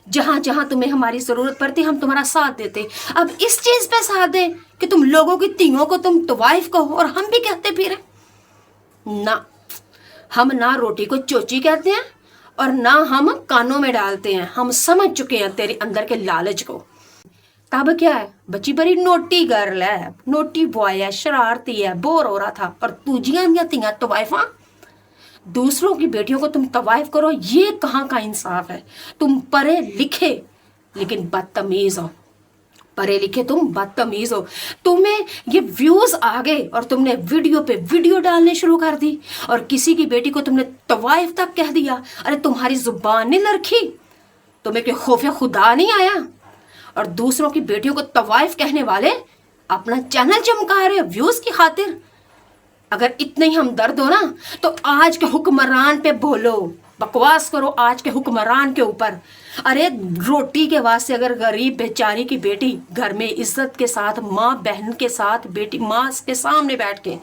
जहां जहां तुम्हें हमारी जरूरत पड़ती हम तुम्हारा साथ देते। अब इस चीज पे साथ दें कि तुम लोगों की तीनों को तुम तवाइफ कहो और हम भी कहते फिर ना। हम ना रोटी को चोची कहते हैं और ना हम कानों में डालते हैं। हम समझ चुके हैं तेरे अंदर के लालच को। तब क्या है, बच्ची बड़ी नोटी गर्ल है, नोटी बॉय है, शरारती है, बोर हो रहा था, और तुझियां तियां तवाइफा दूसरों की बेटियों को तुम तवाइफ करो, ये कहाँ का इंसाफ है। तुम पढ़े लिखे लेकिन बदतमीज हो, पढ़े लिखे तुम बदतमीज हो। तुम्हें ये व्यूज आ गए और तुमने वीडियो पे वीडियो डालने शुरू कर दी और किसी की बेटी को तुमने तवाइफ तक कह दिया। अरे तुम्हारी जुबान नहीं लड़खी, तुम्हें कोई खौफ खुदा नहीं आया? और दूसरों की बेटियों को तवाइफ कहने वाले अपना चैनल चमका रहे हो व्यूज की खातिर। अगर इतने ही हमदर्द हो ना तो आज के हुक्मरान पे बोलो, बकवास करो आज के हुक्मरान के ऊपर। अरे रोटी के वास्ते अगर गरीब बेचारी की बेटी घर में इज्जत के साथ माँ बहन के साथ बेटी माँ के सामने बैठ के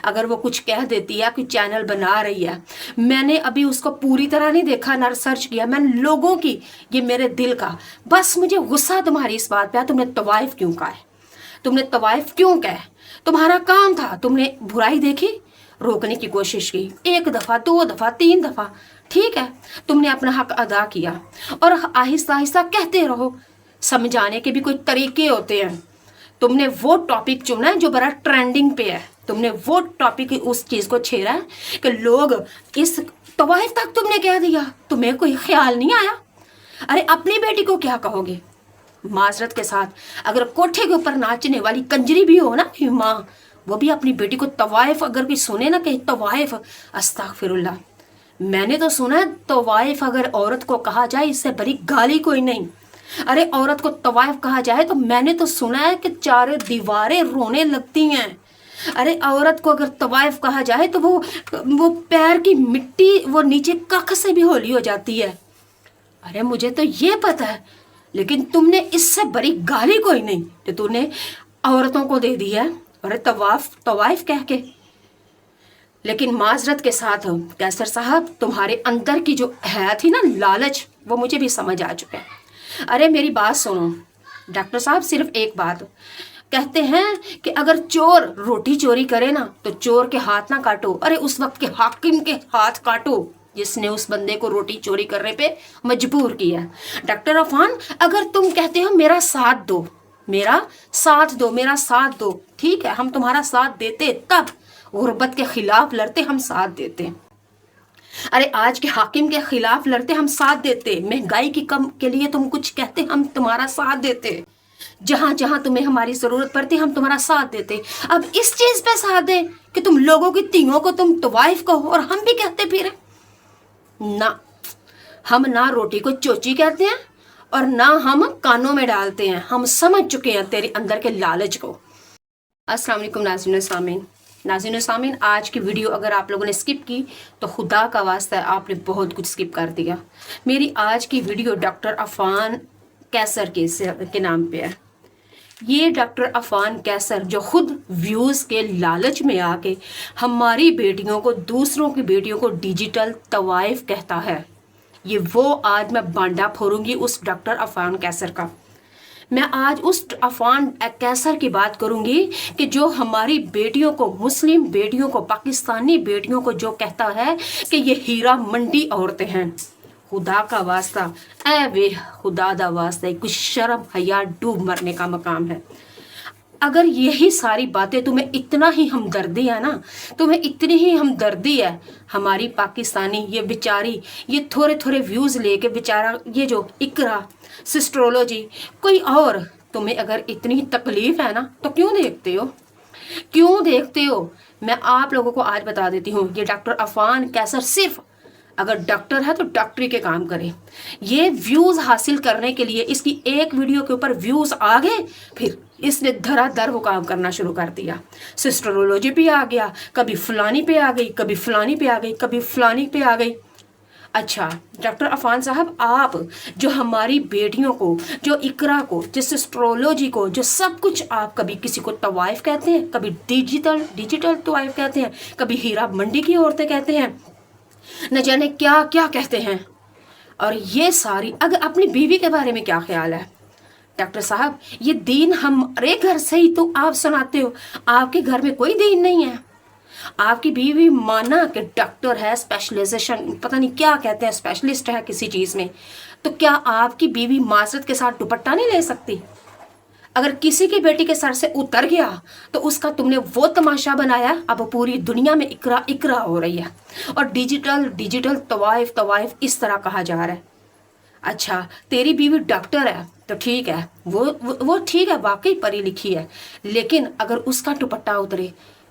अगर वो कुछ कह देती है, कोई चैनल बना रही है, मैंने अभी उसको पूरी तरह नहीं देखा ना सर्च किया, मैंने लोगों की, ये मेरे दिल का, बस मुझे गुस्सा तुम्हारी इस बात पे, तुमने तवाइफ क्यों कहा है, तुमने तवाइफ क्यों कहा? तुम्हारा काम था, तुमने बुराई देखी, रोकने की कोशिश की, 1 दफा 2 दफा 3 दफा, ठीक है, तुमने अपना हक अदा किया और आहिस्ता आहिस्ता कहते रहो। समझाने के भी कोई तरीके होते हैं। तुमने वो टॉपिक चुना है जो बड़ा ट्रेंडिंग पे है, तुमने वो टॉपिक उस चीज को छेड़ा है कि लोग इस तवाइफ तक तुमने कह दिया, तुम्हें कोई ख्याल नहीं आया? अरे अपनी बेटी को क्या कहोगे? माजरत के साथ अगर कोठे के ऊपर नाचने वाली कंजरी भी हो ना माँ, वो भी अपनी बेटी को तवाइफ अगर कोई सुने ना कहे तवाइफ, अस्तगफिरुल्लाह, मैंने तो सुना है तवाइफ अगर औरत को कहा जाए इससे बड़ी गाली कोई नहीं। अरे औरत को तवाइफ कहा जाए तो मैंने तो सुना है कि 4 दीवारें रोने लगती हैं। अरे औरत को अगर तवाइफ कहा जाए तो वो पैर की मिट्टी वो नीचे कख से भी होली हो जाती है। अरे मुझे तो ये पता है, लेकिन तुमने इससे बड़ी गाली कोई नहीं कि तूने औरतों को दे दी है। अरे तवाइफ कह के। लेकिन माजरत के साथ कैसर साहब, तुम्हारे अंदर की जो है थी ना लालच, वो मुझे भी समझ आ चुका है। अरे मेरी बात सुनो डॉक्टर साहब, सिर्फ एक बात कहते हैं कि अगर चोर रोटी चोरी करे ना तो चोर के हाथ ना काटो, अरे उस वक्त के हाकिम के हाथ काटो जिसने उस बंदे को रोटी चोरी करने पे मजबूर किया। डॉक्टर अफान, अगर तुम कहते हो मेरा साथ दो, मेरा साथ दो, मेरा साथ दो, ठीक है, हम तुम्हारा साथ देते, तब गुर्बत के खिलाफ लड़ते हम साथ देते। अरे आज के हाकिम के खिलाफ लड़ते हम साथ देते, महंगाई की कम के लिए तुम कुछ कहते हम तुम्हारा साथ देते, जहां जहां तुम्हें हमारी जरूरत पड़ती हम तुम्हारा साथ देते। अब इस चीज पे साथ दें कि तुम लोगों की तीनों को तुम तवाइफ कहो और हम भी कहते फिर ना। हम ना रोटी को चोची कहते हैं और ना हम कानों में डालते हैं। हम समझ चुके हैं तेरे अंदर के लालच को। अस्सलाम वालेकुम नाज़रीन सामीन, आज की वीडियो अगर आप लोगों ने स्किप की तो खुदा का वास्ता है आपने बहुत कुछ स्किप कर दिया। मेरी आज की वीडियो डॉक्टर अफान कैसर के नाम पे है। ये डॉक्टर अफान कैसर जो खुद व्यूज़ के लालच में आके हमारी बेटियों को, दूसरों की बेटियों को डिजिटल तवाइफ कहता है, ये वो आज मैं बांडा फोड़ूंगी उस डॉक्टर अफान कैसर का। मैं आज उस अफान कैसर की बात करूंगी कि जो हमारी बेटियों को, मुस्लिम बेटियों को, पाकिस्तानी बेटियों को जो कहता है कि ये हीरा मंडी औरतें हैं। खुदा का वास्ता, ऐ वे खुदा दा वास्ता, कुछ शर्म हया डूब मरने का मकाम है। अगर यही सारी बातें तुम्हें इतना ही हमदर्दी है ना, तुम्हें इतनी ही हमदर्दी है हमारी पाकिस्तानी ये बेचारी, ये थोड़े थोड़े व्यूज़ लेके बेचारा ये जो इकरा सिस्ट्रोलॉजी, कोई और, तुम्हें अगर इतनी तकलीफ है ना तो क्यों देखते हो, क्यों देखते हो? मैं आप लोगों को आज बता देती हूँ, ये डॉक्टर अफान कैसर सिर्फ अगर डॉक्टर है तो डॉक्टरी के काम करे। ये व्यूज़ हासिल करने के लिए इसकी एक वीडियो के ऊपर व्यूज़ आ गए, फिर इसने धराधर वो काम करना शुरू कर दिया। सिस्टरोलॉजी पे आ गया, कभी फलानी पे आ गई, कभी फलानी पे आ गई, कभी फलानी पे आ गई। अच्छा डॉक्टर अफान साहब, आप जो हमारी बेटियों को, जो इकरा को, जिस एस्ट्रोलॉजी को, जो सब कुछ, आप कभी किसी को तवाइफ कहते हैं, कभी डिजिटल तवाइफ कहते हैं, कभी हीरा मंडी की औरतें कहते हैं, न जाने क्या क्या कहते हैं। اور یہ ساری، اگر اپنی بیوی کے بارے میں کیا خیال ہے ڈاکٹر صاحب؟ یہ دین ہمارے گھر سے ہی تو آپ سناتے ہو، آپ کے گھر میں کوئی دین نہیں ہے. آپ کی بیوی مانا کہ ڈاکٹر ہے، اسپیشلائزیشن پتہ نہیں کیا کہتے ہیں، اسپیشلسٹ ہے کسی چیز میں، تو کیا آپ کی بیوی معذرت کے ساتھ دوپٹہ نہیں لے سکتی؟ اگر کسی کی بیٹی کے سر سے اتر گیا تو اس کا تم نے وہ تماشا بنایا، اب پوری دنیا میں اقرا اقرا ہو رہی ہے، اور ڈیجیٹل طوائف اس طرح کہا جا رہا ہے. اچھا تیری بیوی ڈاکٹر ہے تو ٹھیک ہے، وہ ٹھیک ہے، واقعی پڑھی لکھی ہے، لیکن اگر اس کا دوپٹہ اترے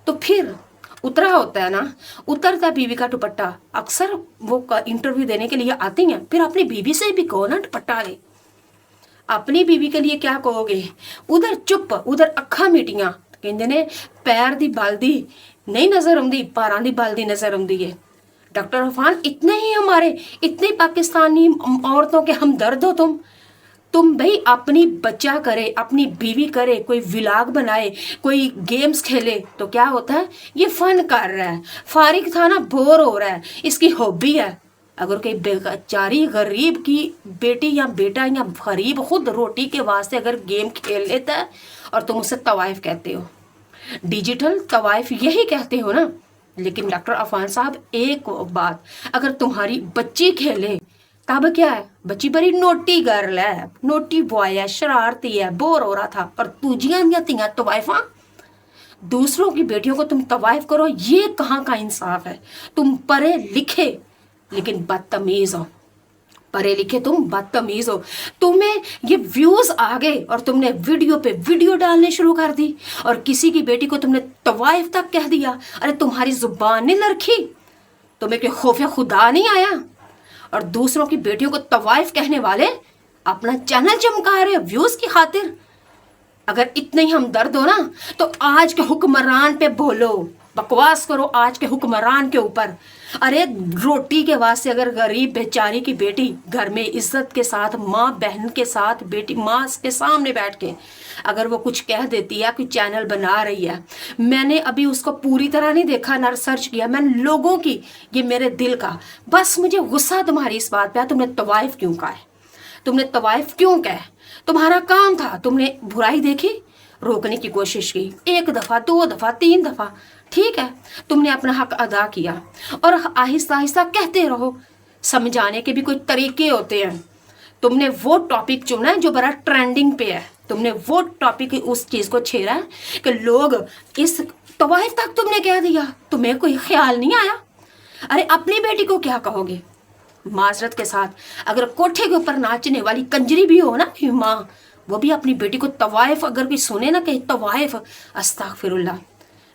تو پھر اترا ہوتا ہے نا، اترتا بیوی کا دوپٹہ. اکثر وہ انٹرویو دینے کے لیے آتی ہیں، پھر اپنی بیوی سے بھی کہو نا دوپٹہ لے. اپنی بیوی کے لیے کیا کہو گے؟ ادھر چپ، ادھر اکھاں میٹیاں. کہندے نے پیر دی بالدی نہیں نظر آندی، پیراں دی بالدی نظر آندی ہے. ڈاکٹر عرفان اتنے ہی ہمارے، اتنے پاکستانی عورتوں کے ہمدرد ہو تم بھائی اپنی بچہ کرے، اپنی بیوی کرے، کوئی ولاگ بنائے، کوئی گیمز کھیلے تو کیا ہوتا ہے؟ یہ فن کر رہا ہے، فارغ تھا نا، بور ہو رہا ہے، اس کی ہابی ہے. اگر کوئی بیچاری غریب کی بیٹی یا بیٹا یا غریب خود روٹی کے واسطے اگر گیم کھیل لیتا ہے اور تم اسے طوائف کہتے ہو، ڈیجیٹل طوائف یہی کہتے ہو نا. لیکن ڈاکٹر عفان صاحب ایک بات، اگر تمہاری بچی کھیلے تب کیا ہے؟ بچی بڑی نوٹی گرل ہے، نوٹی بوائے ہے، شرارتی ہے، بور ہو رہا تھا، اور تجیاں یا تیاں طوائفاں دوسروں کی بیٹیوں کو تم طوائف کرو، یہ کہاں کا انصاف ہے؟ تم پڑھے لکھے لیکن بدتمیز ہو، پڑھے لکھے تم بدتمیز ہو. تمہیں یہ ویوز آ گئے اور تم نے ویڈیو پہ ویڈیو ڈالنے شروع کر دی، اور کسی کی بیٹی کو تم نے طوائف تک کہہ دیا. ارے تمہاری زبان نہیں لرکھی؟ تمہیں کوئی خوف خدا نہیں آیا؟ اور دوسروں کی بیٹیوں کو طوائف کہنے والے اپنا چینل چمکا رہے ویوز کی خاطر. اگر اتنے ہی ہم درد ہو نا تو آج کے حکمران پہ بولو، بکواس کرو آج کے حکمران کے اوپر. ارے روٹی کے واسطے اگر غریب بیچاری کی بیٹی گھر میں عزت کے ساتھ، ماں بہن کے ساتھ، بیٹی ماں کے سامنے بیٹھ کے اگر وہ کچھ کہہ دیتی ہے، کوئی چینل بنا رہی ہے، میں نے ابھی اس کو پوری طرح نہیں دیکھا نہ سرچ کیا، میں نے لوگوں کی، یہ میرے دل کا، بس مجھے غصہ تمہاری اس بات پہ، تم نے طوائف کیوں کہا ہے؟ تم نے طوائف کیوں کہا؟ تمہارا کام تھا، تم نے برائی دیکھی، روکنے کی کوشش کی، 1 دفعہ 2 دفعہ 3 دفعہ، ٹھیک ہے، تم نے اپنا حق ادا کیا، اور آہستہ آہستہ کہتے رہو. سمجھانے کے بھی کوئی طریقے ہوتے ہیں. تم نے وہ ٹاپک چنا ہے جو بڑا ٹرینڈنگ پہ ہے، تم نے وہ ٹاپک اس چیز کو چھیڑا ہے کہ لوگ اس طوائف تک تم نے کہہ دیا، تمہیں کوئی خیال نہیں آیا؟ ارے اپنی بیٹی کو کیا کہو گے؟ معذرت کے ساتھ اگر کوٹھے کے اوپر ناچنے والی کنجری بھی ہو نا ماں، وہ بھی اپنی بیٹی کو طوائف اگر کوئی سنے نا کہ طوائف، استغفر اللہ.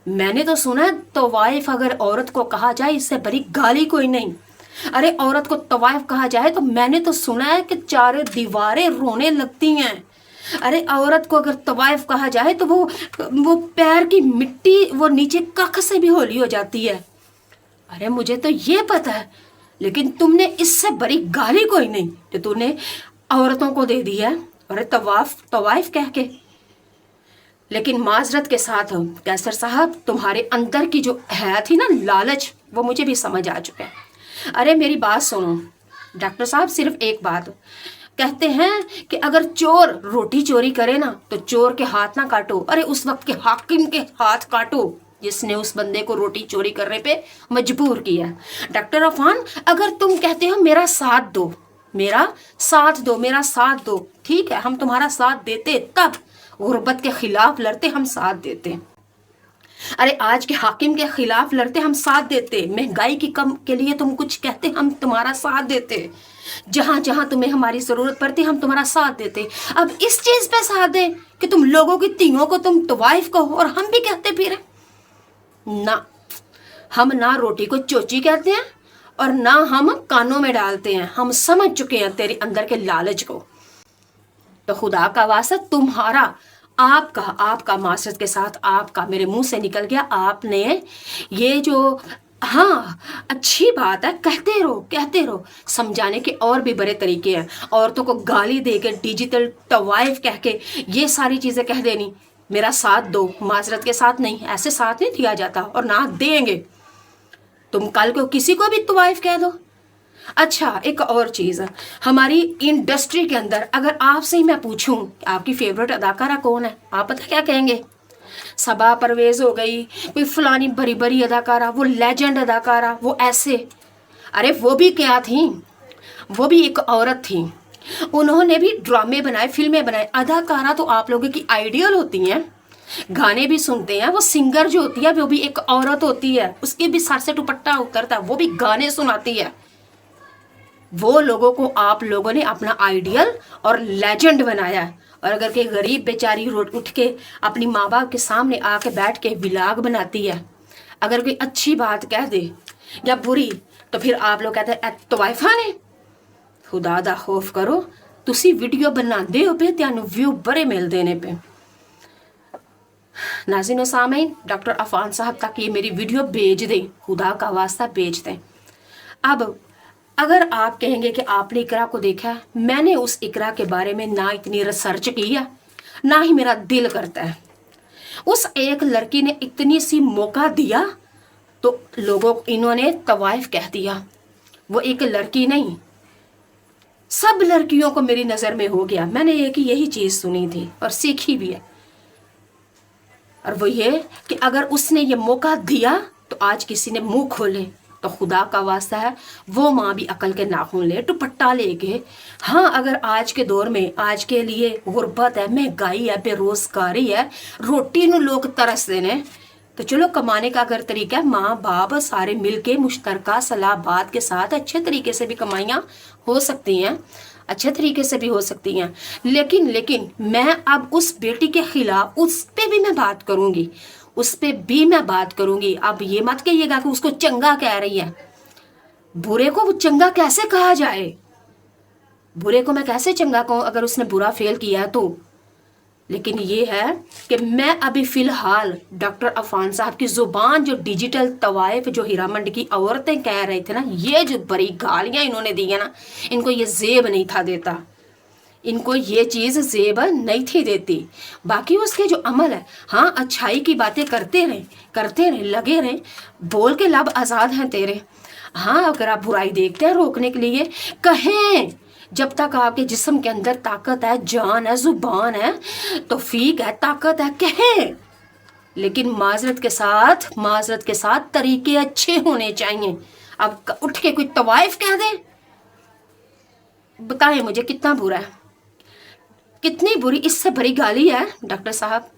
میں نے تو سنا ہے طوائف اگر عورت کو کہا جائے اس سے بڑی گالی کوئی نہیں. ارے عورت کو طوائف کہا جائے تو میں نے تو سنا ہے کہ 4 دیواریں رونے لگتی ہیں. ارے عورت کو اگر طوائف کہا جائے تو وہ پیر کی مٹی وہ نیچے کخ سے بھی ہولی ہو جاتی ہے. ارے مجھے تو یہ پتا ہے، لیکن تم نے اس سے بڑی گالی کوئی نہیں جو تم نے عورتوں کو دے دی ہے. ارے طوائف کہہ کے. لیکن معذرت کے ساتھ کیسر صاحب، تمہارے اندر کی جو ہے تھی نا لالچ، وہ مجھے بھی سمجھ آ چکا ہے. ارے میری بات سنو ڈاکٹر صاحب، صرف ایک بات کہتے ہیں کہ اگر چور روٹی چوری کرے نا تو چور کے ہاتھ نہ کاٹو، ارے اس وقت کے حاکم کے ہاتھ کاٹو جس نے اس بندے کو روٹی چوری کرنے پہ مجبور کیا. ڈاکٹر عفان اگر تم کہتے ہو میرا ساتھ دو، میرا ساتھ دو، میرا ساتھ دو، ٹھیک ہے ہم تمہارا ساتھ دیتے، تب غربت کے خلاف لڑتے ہم ساتھ دیتے. ارے آج کے حاکم کے خلاف لڑتے ہم ساتھ دیتے، مہنگائی کی کم کے لیے تم کچھ کہتے ہم تمہارا ساتھ دیتے، جہاں جہاں تمہیں ہماری ضرورت پڑتی ہم تمہارا ساتھ دیتے. اب اس چیز پہ ساتھ دیں کہ تم لوگوں کی تیوں کو تم طوائف کہو اور ہم بھی کہتے پھریں؟ نہ، ہم نہ روٹی کو چوچی کہتے ہیں اور نہ ہم کانوں میں ڈالتے ہیں. ہم سمجھ چکے ہیں تیرے اندر کے لالچ کو. تو خدا کا واسطہ تمہارا، آپ کا معذرت کے ساتھ آپ کا میرے منہ سے نکل گیا، آپ نے یہ جو، ہاں اچھی بات ہے، کہتے رہو. سمجھانے کے اور بھی بڑے طریقے ہیں. عورتوں کو گالی دے کے، ڈیجیٹل طوائف کہہ کے یہ ساری چیزیں کہہ دینی، میرا ساتھ دو، معذرت کے ساتھ نہیں، ایسے ساتھ نہیں دیا جاتا اور نہ دیں گے. تم کل کو کسی کو بھی طوائف کہہ دو، अच्छा, एक और चीज़, हमारी इंडस्ट्री के अंदर अगर आपसे ही मैं पूछूं कि आपकी फेवरेट अदाकारा कौन है, आप पता क्या कहेंगे? सबा परवेज हो गई, कोई फलानी बड़ी बड़ी अदाकारा, वो लेजेंड अदाकारा, वो ऐसे। अरे वो भी क्या थी, वो भी एक औरत थी, उन्होंने भी ड्रामे बनाए, फिल्में बनाए। अदाकारा तो आप लोगों की आइडियल होती हैं, गाने भी सुनते हैं। वो सिंगर जो होती है वो भी एक औरत होती है, उसके भी सर से दुपट्टा उतरता है, वो भी गाने सुनाती है। वो लोगों को आप लोगों ने अपना आइडियल और लेजेंड बनाया है। और अगर कोई गरीब बेचारी रोड उठ के अपनी माँ बाप के सामने आके बैठ के विलाग बनाती है, अगर कोई अच्छी बात कह दे या बुरी, तो फिर आप लोग कहते हैं तवाइफा ने। खुदा दा खौफ करो, तुसी वीडियो बनाते हो पे त्यानू व्यू बड़े मिलते ने पे। नाज़रीन सामीन, डॉक्टर अफान साहब तक ये मेरी वीडियो भेज दें, खुदा का वास्ता भेज दें। अब अगर आप कहेंगे कि आपने इकरा को देखा है, मैंने उस इकरा के बारे में ना इतनी रिसर्च की है, ना ही मेरा दिल करता है। उस एक लड़की ने इतनी सी मौका दिया तो लोगों इन्होंने तवाइफ कह दिया। वो एक लड़की नहीं, सब लड़कियों को मेरी नज़र में हो गया। मैंने एक ही यही चीज़ सुनी थी और सीखी भी है, और वो ये कि अगर उसने ये मौका दिया तो आज किसी ने मुंह खोले तो खुदा का वास्ता है वो माँ भी अकल के नाखून ले, दुपट्टा लेके। हाँ, अगर आज के दौर में आज के लिए गुर्बत है, महंगाई है, बेरोजगारी है, रोटी ਨੂੰ लोग तरसते ने, तो चलो कमाने का अगर तरीका है, माँ बाप सारे मिलके मुश्तरका सलाह बात के साथ अच्छे तरीके से भी कमाइयाँ हो सकती हैं, अच्छे तरीके से भी हो सकती हैं। लेकिन मैं अब उस बेटी के खिलाफ उस पे भी मैं बात करूंगी, उस पे भी मैं बात करूंगी। अब ये मत कहिएगा कि उसको चंगा कह रही है। बुरे को वो चंगा कैसे कहा जाए? बुरे को मैं कैसे चंगा कहूँ अगर उसने बुरा फेल किया तो? लेकिन ये है कि मैं अभी फिलहाल डॉक्टर अफान साहब की जुबान, जो डिजिटल तवाइफ, जो हीरामंडी की औरतें कह रहे थे ना, ये जो बड़ी गालियां इन्होंने दी है ना, इनको ये जेब नहीं था देता, इनको ये चीज़ जेब नहीं थी देती। बाकी उसके जो अमल है, हाँ, अच्छाई की बातें करते रहे, लगे रहे, बोल के लब आज़ाद हैं तेरे। हाँ, अगर आप बुराई देखते हैं रोकने के लिए कहें, जब तक आपके जिस्म के अंदर ताकत है, जान है, जुबान है, तौफीक है, ताकत है, कहें। लेकिन माजरत के साथ तरीके अच्छे होने चाहिए। अब उठ के कोई तवाइफ कह दे, बताएं मुझे कितना बुरा है, कितनी बुरी, इससे बड़ी गाली है डॉक्टर साहब।